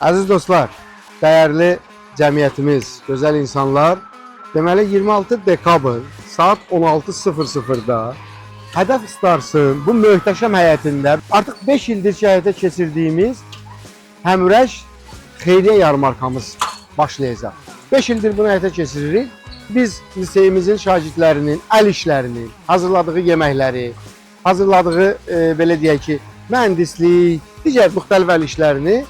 Əziz dostlar, dəyərli cəmiyyətimiz, gözəl insanlar, deməli 26 dekabr saat 16:00-da Hədəf Stars'ın bu möhtəşəm həyətində artıq 5 ildir ki, həyata keçirdiyimiz Həmrəş xeyriyyə yarmarkamız başlayacaq. 5 ildir bunu həyata keçiririk. Biz liseyimizin şagirdlərinin əl işlərini, hazırladığı yeməkləri, hazırladığı belə deyək ki, mühəndislik, digər müxtəlif əl işlərini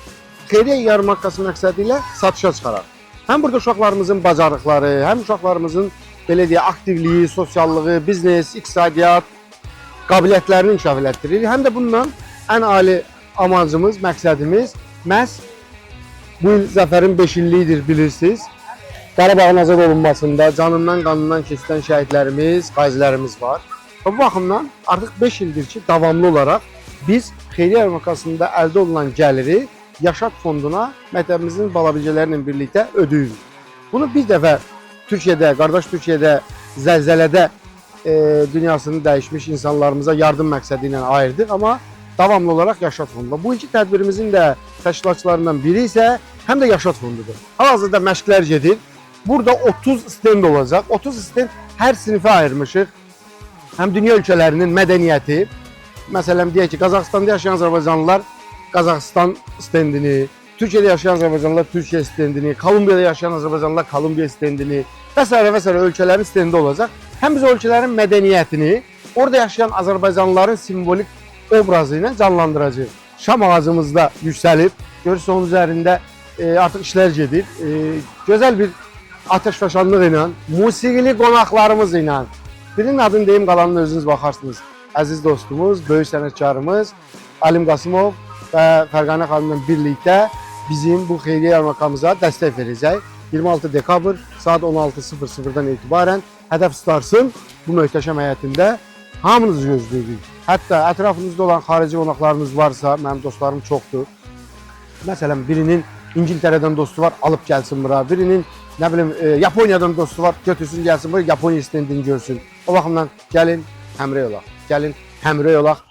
xeyriyyə yarmarkası məqsədi ilə satışa çıxaraq. Həm burada uşaqlarımızın bacarıqları, həm uşaqlarımızın belə deyək aktivliyi, sosiallığı, biznes, iqtisadiyyat qabiliyyətlərini inkişaf elətdiririk. Həm də bununla ən ali amacımız, məqsədimiz məhz bu il Zəfərin 5 illiyidir bilirsiniz. Qarabağın azad olunmasında canından, qanından keçən şəhidlərimiz, qazilərimiz var. Və bu baxımdan artıq 5 ildir ki, davamlı olaraq biz xeyriyyə yarmarkasında əldə olunan gəliri Yaşad fonduna məktəbimizin balabilcələri ilə birlikdə ödəyirik. Bunu bir dəfə Türkiyədə, qardaş Türkiyədə zəlzələdə dünyasını dəyişmiş insanlarımıza yardım məqsədi ilə ayırdıq, amma davamlı olaraq Yaşad fonduna. Bu ilki tədbirimizin də təşkilatçılarından biri isə həm də Yaşad fondudur. Hal-hazırda məşqlər gedir. Burada 30 stend olacaq. 30 stend hər sinifə ayırmışıq. Həm dünya ölkələrinin mədəniyyəti, məsələn deyək ki, Qazaxıstanda yaşayan Azərbaycanlılar Qazaxıstan stendini, Türkiyədə yaşayan Azərbaycanlılar Türkiyə stendini, Kolumbiyada yaşayan Azərbaycanlılar Kolumbiya stendini və s. ölkələrin stendi olacaq. Həm biz ölkələrin mədəniyyətini, orada yaşayan Azərbaycanlıların simvolik obrazı ilə canlandıracağıq. Şam ağacımızda yüksəlib, görürsünüz onun üzərində artıq işlər gedir. Gözəl bir ateşfəşanlıq ilə, musiqili qonaqlarımız ilə, birinin adını deyim, qalanını özünüz baxarsınız. Əziz dostumuz, böyük sənətkarımız Alim Qasımov və Fərqanə xanımla birlikdə bizim bu xeyriyyə yarmarkamıza dəstək verəcək. 26 dekabr saat 16:00-dan etibarən Hədəf Stars'ın bu möhtəşəm həyətində hamınızı gözləyirik. Hətta ətrafınızda olan xarici qonaqlarınız varsa, mənim dostlarım çoxdur. Məsələn, birinin İngiltərədən dostu var, alıb gəlsin bura. Birinin, nə bilim, Yaponiyadan dostu var, götürsün gəlsin bura, Yaponiya stendini görsün. O baxımdan gəlin, həmrəy olaq. Gəlin, həmrəy olaq.